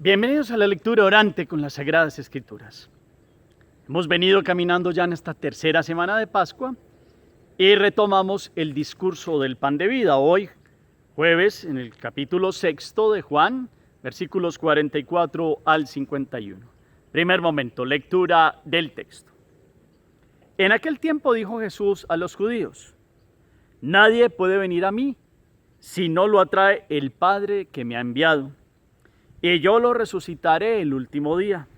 Bienvenidos a la lectura orante con las Sagradas Escrituras. Hemos venido caminando ya en esta tercera semana de Pascua y retomamos el discurso del pan de vida. Hoy, jueves, en el capítulo 6 de Juan, versículos 44 al 51. Primer momento, lectura del texto. En aquel tiempo dijo Jesús a los judíos: nadie puede venir a mí si no lo atrae el Padre que me ha enviado, y yo lo resucitaré el último día.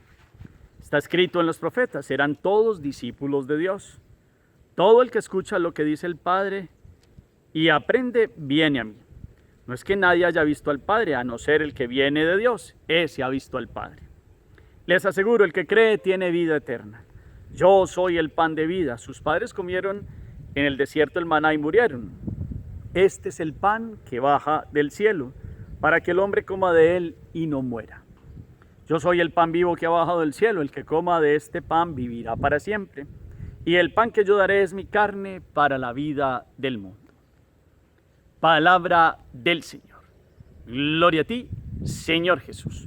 Está escrito en los profetas: serán todos discípulos de Dios. Todo el que escucha lo que dice el Padre y aprende, viene a mí. No es que nadie haya visto al Padre, a no ser el que viene de Dios, ese ha visto al Padre. Les aseguro, el que cree tiene vida eterna. Yo soy el pan de vida. Sus padres comieron en el desierto el maná y murieron. Este es el pan que baja del cielo, para que el hombre coma de él y no muera. Yo soy el pan vivo que ha bajado del cielo. El que coma de este pan vivirá para siempre. Y el pan que yo daré es mi carne para la vida del mundo. Palabra del Señor. Gloria a ti, Señor Jesús.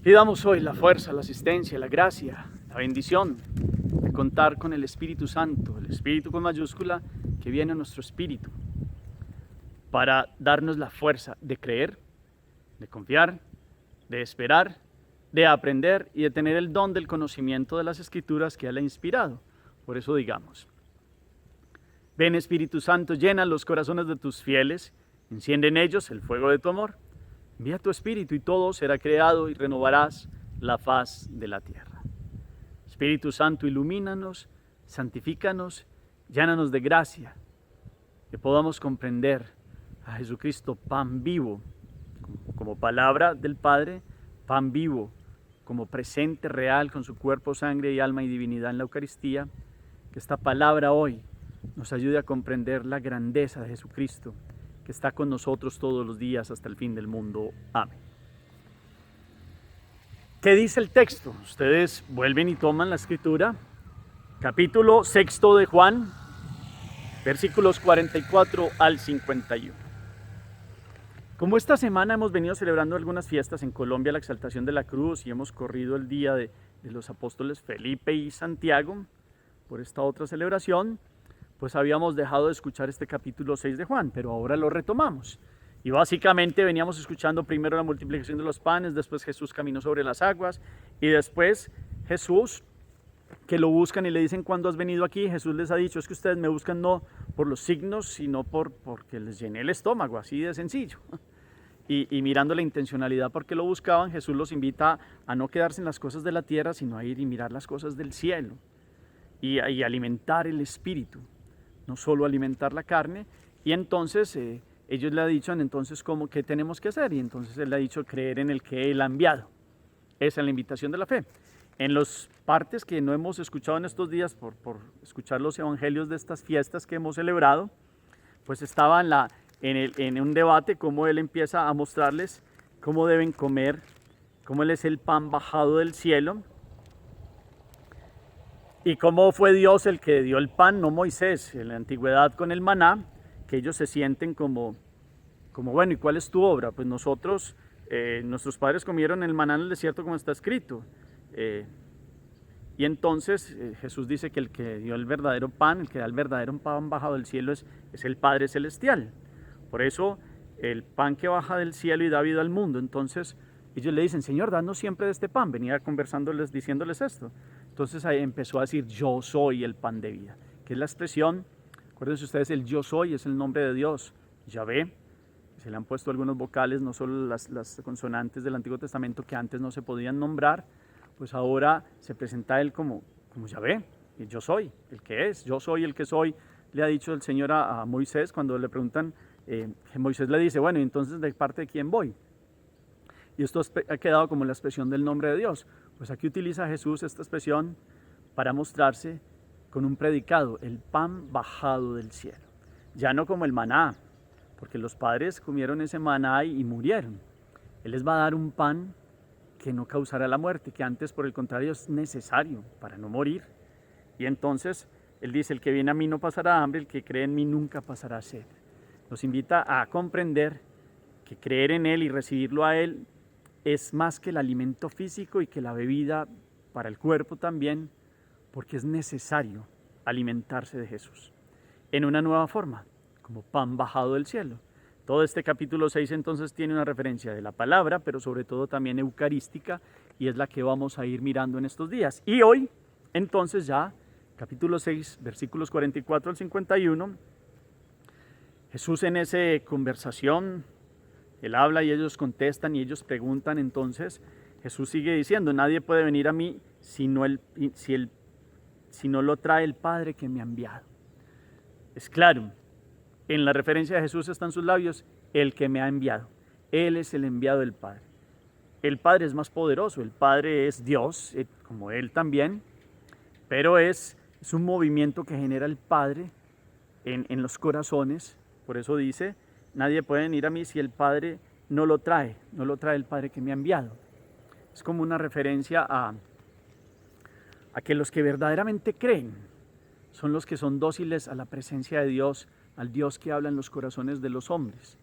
Pidamos hoy la fuerza, la asistencia, la gracia, la bendición de contar con el Espíritu Santo, el Espíritu con mayúscula que viene a nuestro espíritu, para darnos la fuerza de creer, de confiar, de esperar, de aprender y de tener el don del conocimiento de las Escrituras que Él ha inspirado. Por eso digamos: ven Espíritu Santo, llena los corazones de tus fieles, enciende en ellos el fuego de tu amor. Envía tu Espíritu y todo será creado y renovarás la faz de la tierra. Espíritu Santo, ilumínanos, santifícanos, llénanos de gracia, que podamos comprender a Jesucristo, pan vivo, como palabra del Padre, pan vivo, como presente real con su cuerpo, sangre y alma y divinidad en la Eucaristía. Que esta palabra hoy nos ayude a comprender la grandeza de Jesucristo, que está con nosotros todos los días hasta el fin del mundo. Amén. ¿Qué dice el texto? Ustedes vuelven y toman la escritura, capítulo 6 de Juan, versículos 44 al 51. Como esta semana hemos venido celebrando algunas fiestas en Colombia, la exaltación de la cruz, y hemos corrido el día de los apóstoles Felipe y Santiago por esta otra celebración, pues habíamos dejado de escuchar este capítulo 6 de Juan, pero ahora lo retomamos. Y básicamente veníamos escuchando primero la multiplicación de los panes, después Jesús caminó sobre las aguas, y después Jesús, que lo buscan y le dicen: ¿cuándo has venido aquí? Jesús les ha dicho: es que ustedes me buscan no por los signos, sino porque les llené el estómago, así de sencillo. Y mirando la intencionalidad por qué lo buscaban, Jesús los invita a no quedarse en las cosas de la tierra, sino a ir y mirar las cosas del cielo, y alimentar el espíritu, no solo alimentar la carne. Y entonces ellos le han dicho: entonces ¿qué tenemos que hacer? Y entonces Él le ha dicho: creer en el que Él ha enviado. Esa es la invitación de la fe. En las partes que no hemos escuchado en estos días por escuchar los evangelios de estas fiestas que hemos celebrado, pues estaba en un debate cómo Él empieza a mostrarles cómo deben comer, cómo Él es el pan bajado del cielo, y cómo fue Dios el que dio el pan, no Moisés, en la antigüedad con el maná, que ellos se sienten como bueno, ¿y cuál es tu obra? Pues nosotros, nuestros padres comieron el maná en el desierto como está escrito. Y entonces Jesús dice que el que dio el verdadero pan, el que da el verdadero pan bajado del cielo es el Padre Celestial. Por eso el pan que baja del cielo y da vida al mundo. Entonces ellos le dicen: Señor, danos siempre de este pan. Venía conversándoles, diciéndoles esto. Entonces ahí empezó a decir: yo soy el pan de vida, que es la expresión, acuérdense ustedes, el yo soy es el nombre de Dios, Yahvé. Se le han puesto algunos vocales, no solo las consonantes del Antiguo Testamento que antes no se podían nombrar, pues ahora se presenta Él como Yahvé, el yo soy, el que es, yo soy el que soy. Le ha dicho el Señor a Moisés cuando le preguntan, Moisés le dice: bueno, entonces ¿de parte de quién voy? Y esto ha quedado como la expresión del nombre de Dios. Pues aquí utiliza Jesús esta expresión para mostrarse con un predicado: el pan bajado del cielo. Ya no como el maná, porque los padres comieron ese maná y murieron. Él les va a dar un pan que no causará la muerte, que antes, por el contrario, es necesario para no morir. Y entonces Él dice: el que viene a mí no pasará hambre, el que cree en mí nunca pasará sed. Nos invita a comprender que creer en Él y recibirlo a Él es más que el alimento físico y que la bebida para el cuerpo también, porque es necesario alimentarse de Jesús en una nueva forma, como pan bajado del cielo. Todo este capítulo 6 entonces tiene una referencia de la palabra, pero sobre todo también eucarística, y es la que vamos a ir mirando en estos días. Y hoy, entonces ya, capítulo 6, versículos 44 al 51, Jesús en esa conversación, Él habla y ellos contestan y ellos preguntan, entonces Jesús sigue diciendo, nadie puede venir a mí si no lo trae el Padre que me ha enviado. Es claro, en la referencia de Jesús está en sus labios, el que me ha enviado. Él es el enviado del Padre. El Padre es más poderoso, el Padre es Dios, como Él también, pero es un movimiento que genera el Padre en los corazones. Por eso dice, nadie puede venir a mí si el Padre no lo trae el Padre que me ha enviado. Es como una referencia a que los que verdaderamente creen son los que son dóciles a la presencia de Dios, al Dios que habla en los corazones de los hombres,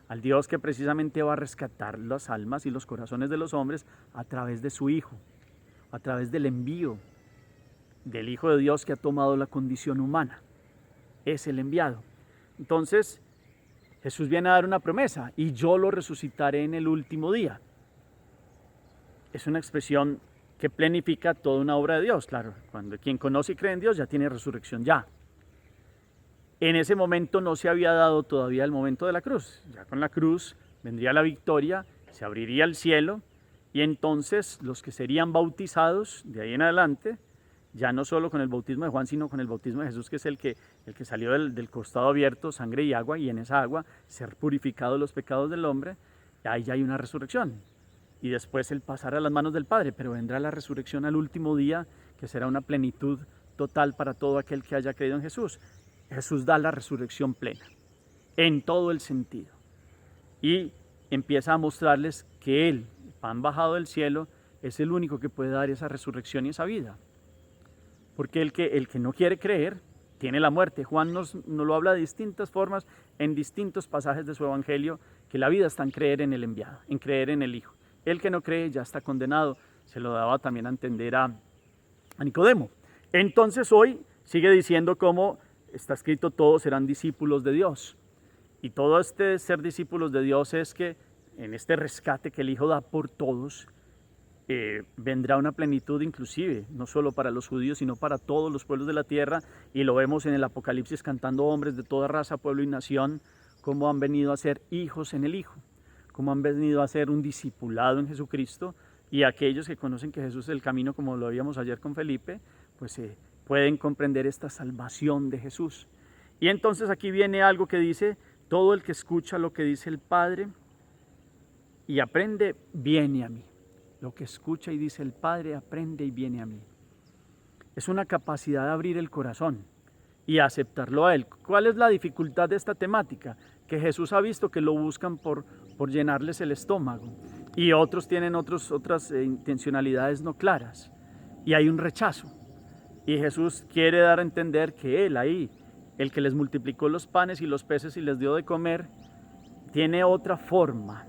al Dios que precisamente va a rescatar las almas y los corazones de los hombres a través de su Hijo, a través del envío del Hijo de Dios que ha tomado la condición humana. Es el enviado. Entonces, Jesús viene a dar una promesa, y yo lo resucitaré en el último día. Es una expresión que planifica toda una obra de Dios. Claro, cuando quien conoce y cree en Dios ya tiene resurrección ya. En ese momento no se había dado todavía el momento de la cruz. Ya con la cruz vendría la victoria, se abriría el cielo, y entonces los que serían bautizados de ahí en adelante, ya no solo con el bautismo de Juan, sino con el bautismo de Jesús, que es el que salió del costado abierto, sangre y agua, y en esa agua ser purificados los pecados del hombre, ahí ya hay una resurrección. Y después el pasar a las manos del Padre, pero vendrá la resurrección al último día, que será una plenitud total para todo aquel que haya creído en Jesús. Jesús da la resurrección plena, en todo el sentido. Y empieza a mostrarles que Él, el pan bajado del cielo, es el único que puede dar esa resurrección y esa vida. Porque el que no quiere creer, tiene la muerte. Juan nos lo habla de distintas formas, en distintos pasajes de su evangelio, que la vida está en creer en el enviado, en creer en el Hijo. El que no cree ya está condenado. Se lo daba también a entender a Nicodemo. Entonces hoy sigue diciendo cómo está escrito, todos serán discípulos de Dios. Y todo este ser discípulos de Dios es que en este rescate que el Hijo da por todos, vendrá una plenitud inclusive, no solo para los judíos, sino para todos los pueblos de la tierra, y lo vemos en el Apocalipsis cantando hombres de toda raza, pueblo y nación, cómo han venido a ser hijos en el Hijo, cómo han venido a ser un discipulado en Jesucristo, y aquellos que conocen que Jesús es el camino, como lo veíamos ayer con Felipe, pues pueden comprender esta salvación de Jesús. Y entonces aquí viene algo que dice, todo el que escucha lo que dice el Padre y aprende, viene a mí. Lo que escucha y dice el Padre, aprende y viene a mí. Es una capacidad de abrir el corazón y aceptarlo a Él. ¿Cuál es la dificultad de esta temática? Que Jesús ha visto que lo buscan por llenarles el estómago, y otros tienen otras intencionalidades no claras, y hay un rechazo. Y Jesús quiere dar a entender que Él ahí, el que les multiplicó los panes y los peces y les dio de comer, tiene otra forma,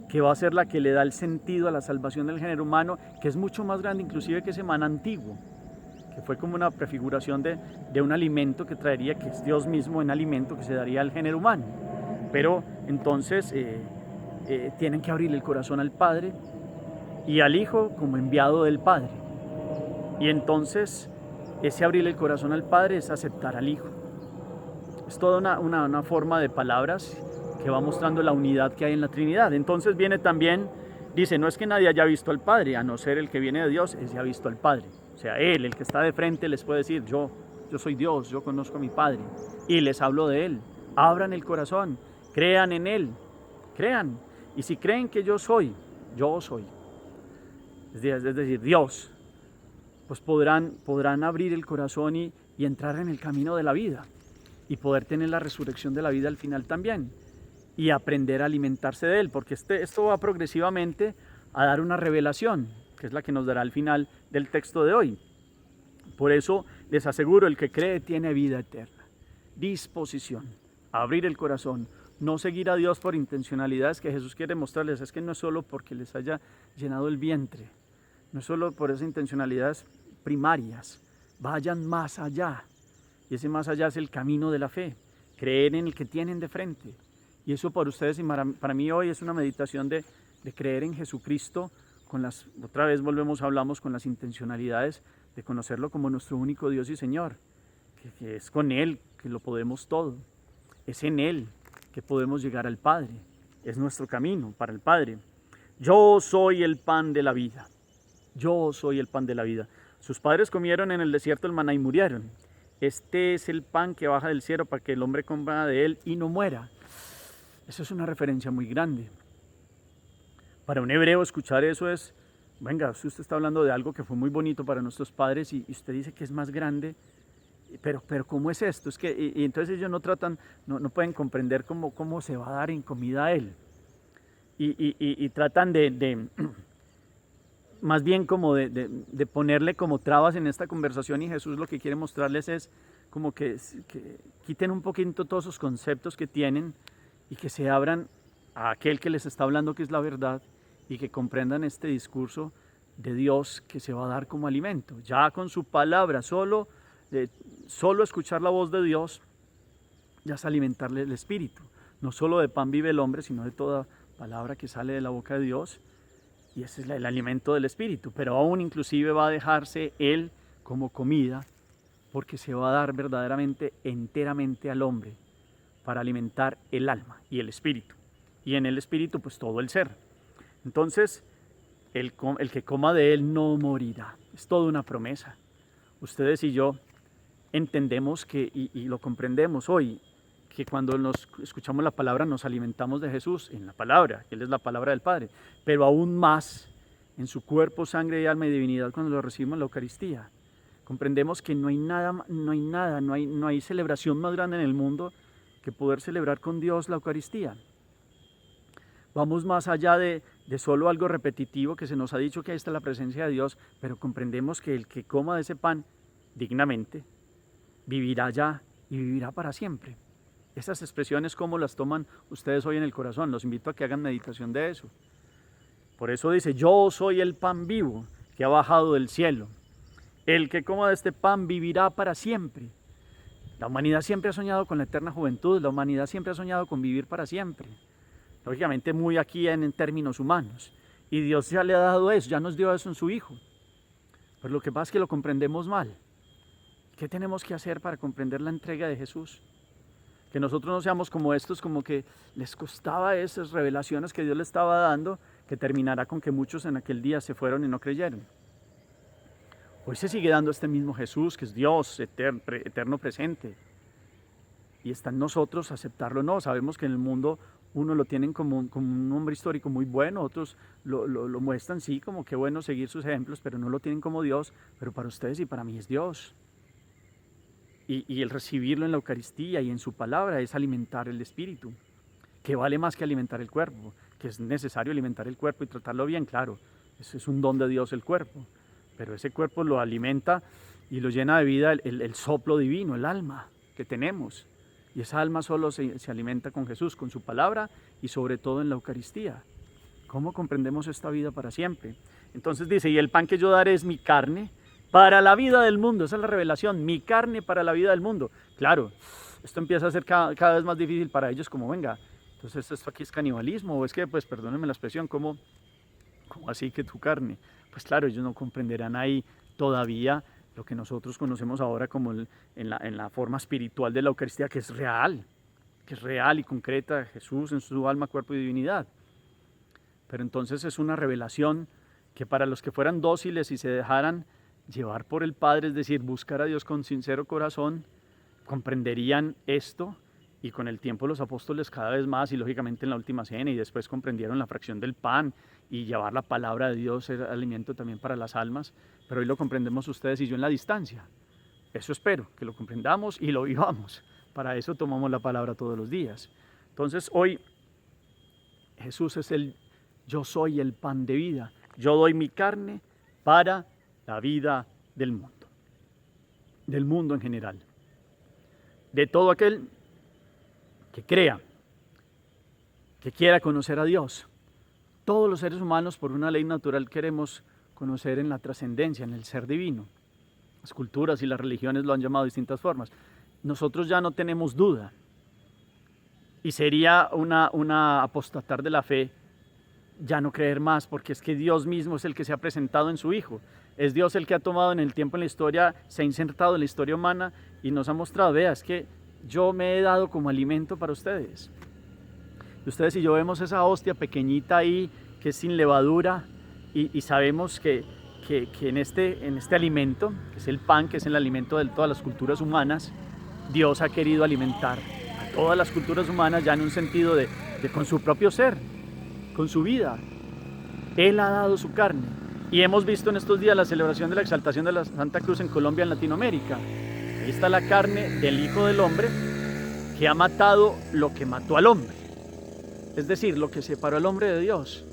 que va a ser la que le da el sentido a la salvación del género humano, que es mucho más grande inclusive que ese maná antiguo, que fue como una prefiguración de un alimento que traería, que es Dios mismo en alimento que se daría al género humano. Pero entonces tienen que abrir el corazón al Padre y al Hijo como enviado del Padre. Y entonces ese abrir el corazón al Padre es aceptar al Hijo. Es toda una forma de palabras que va mostrando la unidad que hay en la Trinidad. Entonces viene también, dice, no es que nadie haya visto al Padre, a no ser el que viene de Dios, ese ha visto al Padre. O sea, Él, el que está de frente, les puede decir, yo soy Dios, yo conozco a mi Padre, y les hablo de Él. Abran el corazón, crean en Él, crean. Y si creen que yo soy. Es decir, Dios, pues podrán abrir el corazón y entrar en el camino de la vida, y poder tener la resurrección de la vida al final también, y aprender a alimentarse de Él, porque esto va progresivamente a dar una revelación, que es la que nos dará al final del texto de hoy. Por eso les aseguro, el que cree tiene vida eterna, disposición a abrir el corazón, no seguir a Dios por intencionalidades que Jesús quiere mostrarles. Es que no es solo porque les haya llenado el vientre, no es solo por esas intencionalidades primarias, vayan más allá. Y ese más allá es el camino de la fe, creer en el que tienen de frente. Y eso para ustedes y para mí hoy es una meditación de creer en Jesucristo, otra vez hablamos con las intencionalidades de conocerlo como nuestro único Dios y Señor, que es con Él que lo podemos todo, es en Él que podemos llegar al Padre, es nuestro camino para el Padre. Yo soy el pan de la vida, yo soy el pan de la vida. Sus padres comieron en el desierto el maná y murieron. Este es el pan que baja del cielo para que el hombre coma de él y no muera. Eso es una referencia muy grande. Para un hebreo escuchar eso es, venga, usted está hablando de algo que fue muy bonito para nuestros padres y usted dice que es más grande, pero ¿cómo es esto? Es que, y entonces ellos no pueden comprender cómo se va a dar en comida a él. Y tratan más bien como de ponerle como trabas en esta conversación, y Jesús lo que quiere mostrarles es como que quiten un poquito todos esos conceptos que tienen y que se abran a aquel que les está hablando, que es la verdad, y que comprendan este discurso de Dios que se va a dar como alimento. Ya con su palabra, solo escuchar la voz de Dios, ya es alimentarle el espíritu. No solo de pan vive el hombre, sino de toda palabra que sale de la boca de Dios. Y ese es el alimento del espíritu, pero aún inclusive va a dejarse él como comida, porque se va a dar verdaderamente, enteramente al hombre, para alimentar el alma y el espíritu. Y en el espíritu, pues todo el ser. Entonces, el que coma de él no morirá. Es toda una promesa. Ustedes y yo entendemos y lo comprendemos hoy, que cuando nos escuchamos la palabra nos alimentamos de Jesús en la palabra, Él es la palabra del Padre, pero aún más en su cuerpo, sangre y alma y divinidad cuando lo recibimos en la Eucaristía. Comprendemos que no hay celebración más grande en el mundo que poder celebrar con Dios la Eucaristía. Vamos más allá de solo algo repetitivo que se nos ha dicho que ahí está la presencia de Dios, pero comprendemos que el que coma de ese pan dignamente vivirá ya y vivirá para siempre. Estas expresiones, ¿cómo las toman ustedes hoy en el corazón? Los invito a que hagan meditación de eso. Por eso dice, yo soy el pan vivo que ha bajado del cielo. El que coma de este pan vivirá para siempre. La humanidad siempre ha soñado con la eterna juventud, la humanidad siempre ha soñado con vivir para siempre. Lógicamente muy aquí en términos humanos. Y Dios ya le ha dado eso, ya nos dio eso en su Hijo. Pero lo que pasa es que lo comprendemos mal. ¿Qué tenemos que hacer para comprender la entrega de Jesús? Que nosotros no seamos como estos, como que les costaba esas revelaciones que Dios les estaba dando, que terminará con que muchos en aquel día se fueron y no creyeron. Hoy se sigue dando este mismo Jesús, que es Dios eterno presente. Y está en nosotros aceptarlo o no. Sabemos que en el mundo uno lo tienen como un hombre histórico muy bueno, otros lo muestran, sí, como que bueno seguir sus ejemplos, pero no lo tienen como Dios. Pero para ustedes y para mí es Dios. Y el recibirlo en la Eucaristía y en su palabra es alimentar el espíritu, que vale más que alimentar el cuerpo, que es necesario alimentar el cuerpo y tratarlo bien, claro, eso es un don de Dios el cuerpo, pero ese cuerpo lo alimenta y lo llena de vida el soplo divino, el alma que tenemos, y esa alma solo se alimenta con Jesús, con su palabra y sobre todo en la Eucaristía. ¿Cómo comprendemos esta vida para siempre? Entonces dice, y el pan que yo daré es mi carne, para la vida del mundo. Esa es la revelación, mi carne para la vida del mundo. Claro, esto empieza a ser cada vez más difícil para ellos, como venga, entonces esto aquí es canibalismo, o es que, pues perdónenme la expresión, ¿cómo así que tu carne? Pues claro, ellos no comprenderán ahí todavía lo que nosotros conocemos ahora como en la forma espiritual de la Eucaristía, que es real y concreta, Jesús en su alma, cuerpo y divinidad. Pero entonces es una revelación que para los que fueran dóciles y se dejaran llevar por el Padre, es decir, buscar a Dios con sincero corazón, comprenderían esto, y con el tiempo los apóstoles cada vez más, y lógicamente en la última cena, y después comprendieron la fracción del pan, y llevar la palabra de Dios era alimento también para las almas, pero hoy lo comprendemos ustedes y yo en la distancia. Eso espero, que lo comprendamos y lo vivamos. Para eso tomamos la palabra todos los días. Entonces hoy Jesús es yo soy el pan de vida, yo doy mi carne para la vida del mundo en general, de todo aquel que crea que quiera conocer a Dios. Todos los seres humanos, por una ley natural, queremos conocer en la trascendencia, en el ser divino. Las culturas y las religiones lo han llamado de distintas formas. Nosotros ya no tenemos duda. Y sería una apostatar de la fe ya no creer más, porque es que Dios mismo es el que se ha presentado en su Hijo. Es Dios el que ha tomado en el tiempo, en la historia, se ha insertado en la historia humana y nos ha mostrado, vea, es que yo me he dado como alimento para ustedes. Y ustedes y yo vemos esa hostia pequeñita ahí, que es sin levadura, y sabemos que en este alimento, que es el pan, que es el alimento de todas las culturas humanas, Dios ha querido alimentar a todas las culturas humanas ya en un sentido de con su propio ser, con su vida. Él ha dado su carne. Y hemos visto en estos días la celebración de la exaltación de la Santa Cruz en Colombia, en Latinoamérica. Ahí está la carne del Hijo del Hombre que ha matado lo que mató al hombre. Es decir, lo que separó al hombre de Dios.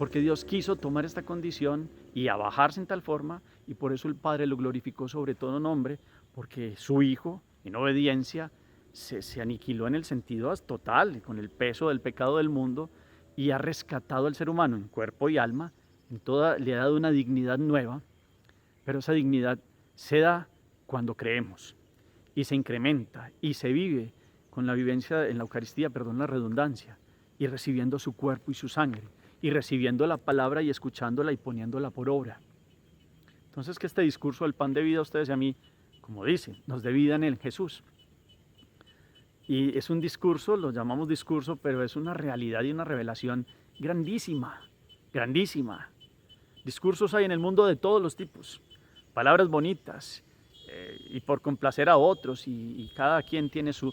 Porque Dios quiso tomar esta condición y abajarse en tal forma, y por eso el Padre lo glorificó sobre todo nombre, porque su Hijo, en obediencia, se aniquiló en el sentido total, con el peso del pecado del mundo, y ha rescatado al ser humano en cuerpo y alma, le ha dado una dignidad nueva, pero esa dignidad se da cuando creemos, y se incrementa, y se vive con la vivencia en la Eucaristía, perdón la redundancia, y recibiendo su cuerpo y su sangre, y recibiendo la palabra y escuchándola y poniéndola por obra. Entonces que este discurso del pan de vida a ustedes y a mí, como dice, nos dé vida en el Jesús. Y es un discurso, lo llamamos discurso, pero es una realidad y una revelación grandísima, grandísima. Discursos hay en el mundo de todos los tipos, palabras bonitas y por complacer a otros, y cada quien tiene su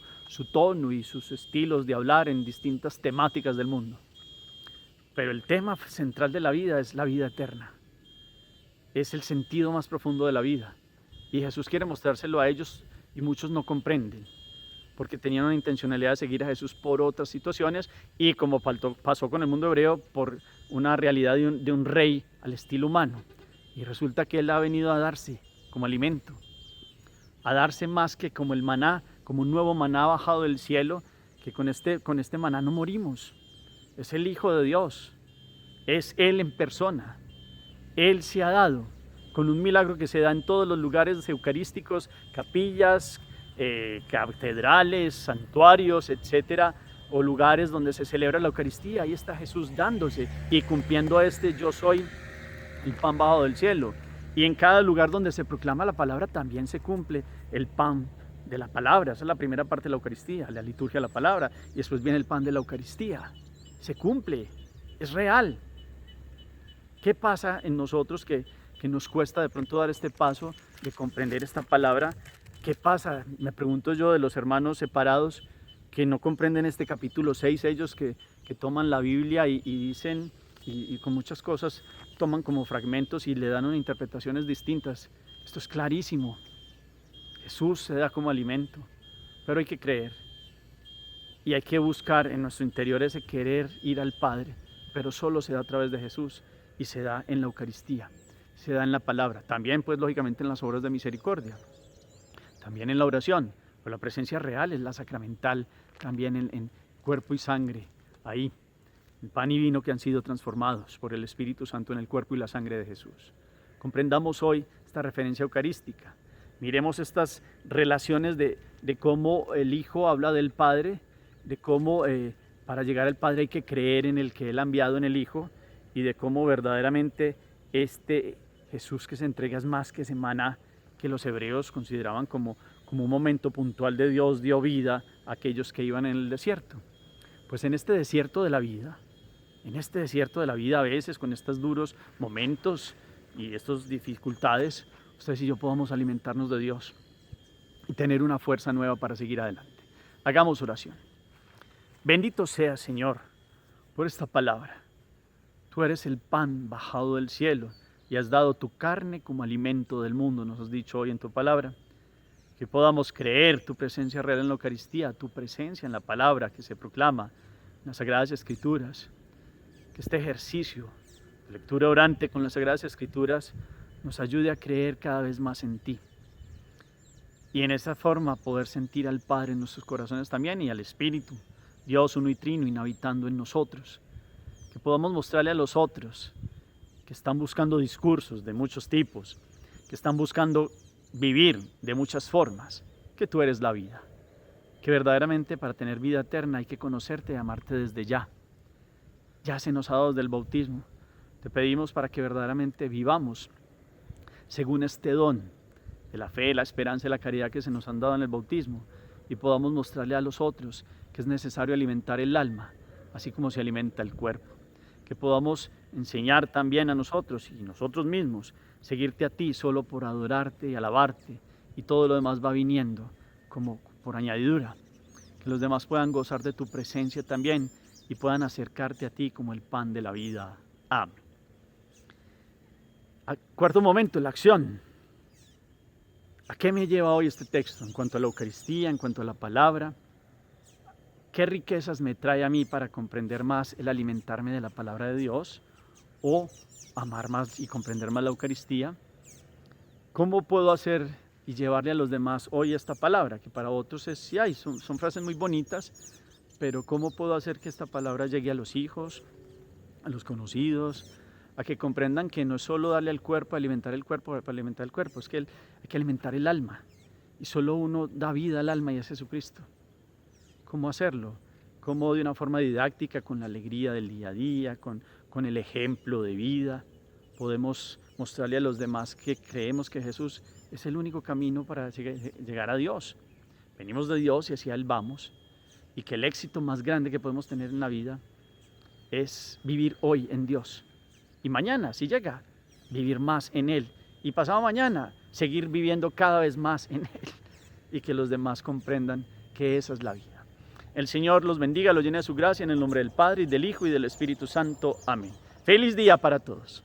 tono y sus estilos de hablar en distintas temáticas del mundo. Pero el tema central de la vida es la vida eterna. Es el sentido más profundo de la vida. Y Jesús quiere mostrárselo a ellos y muchos no comprenden, porque tenían una intencionalidad de seguir a Jesús por otras situaciones y como pasó con el mundo hebreo, por una realidad de un rey al estilo humano. Y resulta que Él ha venido a darse como alimento, a darse más que como el maná, como un nuevo maná bajado del cielo, que con este maná no morimos. Es el Hijo de Dios, es Él en persona. Él se ha dado con un milagro que se da en todos los lugares eucarísticos, capillas, catedrales, santuarios, etcétera, o lugares donde se celebra la Eucaristía. Ahí está Jesús dándose y cumpliendo yo soy el pan bajado del cielo. Y en cada lugar donde se proclama la palabra también se cumple el pan de la palabra. Esa es la primera parte de la Eucaristía, la liturgia de la palabra, y después viene el pan de la Eucaristía. Se cumple, es real. ¿Qué pasa en nosotros que nos cuesta de pronto dar este paso de comprender esta palabra? ¿Qué pasa? Me pregunto yo de los hermanos separados que no comprenden este capítulo 6, ellos que toman la Biblia y dicen, y con muchas cosas toman como fragmentos y le dan unas interpretaciones distintas. Esto es clarísimo. Jesús se da como alimento, pero hay que creer. Y hay que buscar en nuestro interior ese querer ir al Padre, pero solo se da a través de Jesús y se da en la Eucaristía, se da en la palabra, también pues lógicamente en las obras de misericordia, también en la oración, pero la presencia real es la sacramental, también en cuerpo y sangre, ahí, el pan y vino que han sido transformados por el Espíritu Santo en el cuerpo y la sangre de Jesús. Comprendamos hoy esta referencia eucarística, miremos estas relaciones de cómo el Hijo habla del Padre, de cómo para llegar al Padre hay que creer en el que Él ha enviado en el Hijo, y de cómo verdaderamente este Jesús que se entrega es más que ese maná que los hebreos consideraban como un momento puntual de Dios, dio vida a aquellos que iban en el desierto. Pues en este desierto de la vida, a veces con estos duros momentos y estas dificultades, ustedes y yo podamos alimentarnos de Dios y tener una fuerza nueva para seguir adelante. Hagamos oración. Bendito seas, Señor, por esta palabra. Tú eres el pan bajado del cielo y has dado tu carne como alimento del mundo, nos has dicho hoy en tu palabra. Que podamos creer tu presencia real en la Eucaristía, tu presencia en la palabra que se proclama en las Sagradas Escrituras. Que este ejercicio de lectura orante con las Sagradas Escrituras nos ayude a creer cada vez más en ti. Y en esa forma poder sentir al Padre en nuestros corazones también y al Espíritu Dios uno y trino inhabitando en nosotros, que podamos mostrarle a los otros que están buscando discursos de muchos tipos, que están buscando vivir de muchas formas, que tú eres la vida, que verdaderamente para tener vida eterna hay que conocerte y amarte desde ya. Ya se nos ha dado desde el bautismo. Te pedimos para que verdaderamente vivamos según este don de la fe, la esperanza y la caridad que se nos han dado en el bautismo, y podamos mostrarle a los otros que es necesario alimentar el alma, así como se alimenta el cuerpo. Que podamos enseñar también a nosotros y nosotros mismos, seguirte a ti solo por adorarte y alabarte, y todo lo demás va viniendo como por añadidura. Que los demás puedan gozar de tu presencia también y puedan acercarte a ti como el pan de la vida. Amén. Cuarto momento, la acción. ¿A qué me lleva hoy este texto en cuanto a la Eucaristía, en cuanto a la palabra? ¿Qué riquezas me trae a mí para comprender más el alimentarme de la palabra de Dios o amar más y comprender más la Eucaristía? ¿Cómo puedo hacer y llevarle a los demás hoy esta palabra? Que para otros son frases muy bonitas, pero ¿cómo puedo hacer que esta palabra llegue a los hijos, a los conocidos, a que comprendan que no es solo darle al cuerpo, alimentar el cuerpo para alimentar el cuerpo, es que hay que alimentar el alma, y solo uno da vida al alma y es Jesucristo? ¿Cómo hacerlo? ¿Cómo de una forma didáctica, con la alegría del día a día, con el ejemplo de vida, podemos mostrarle a los demás que creemos que Jesús es el único camino para llegar a Dios? Venimos de Dios y hacia Él vamos, y que el éxito más grande que podemos tener en la vida es vivir hoy en Dios. Y mañana, si llega, vivir más en Él. Y pasado mañana, seguir viviendo cada vez más en Él. Y que los demás comprendan que esa es la vida. El Señor los bendiga, los llene de su gracia en el nombre del Padre, y del Hijo y del Espíritu Santo. Amén. Feliz día para todos.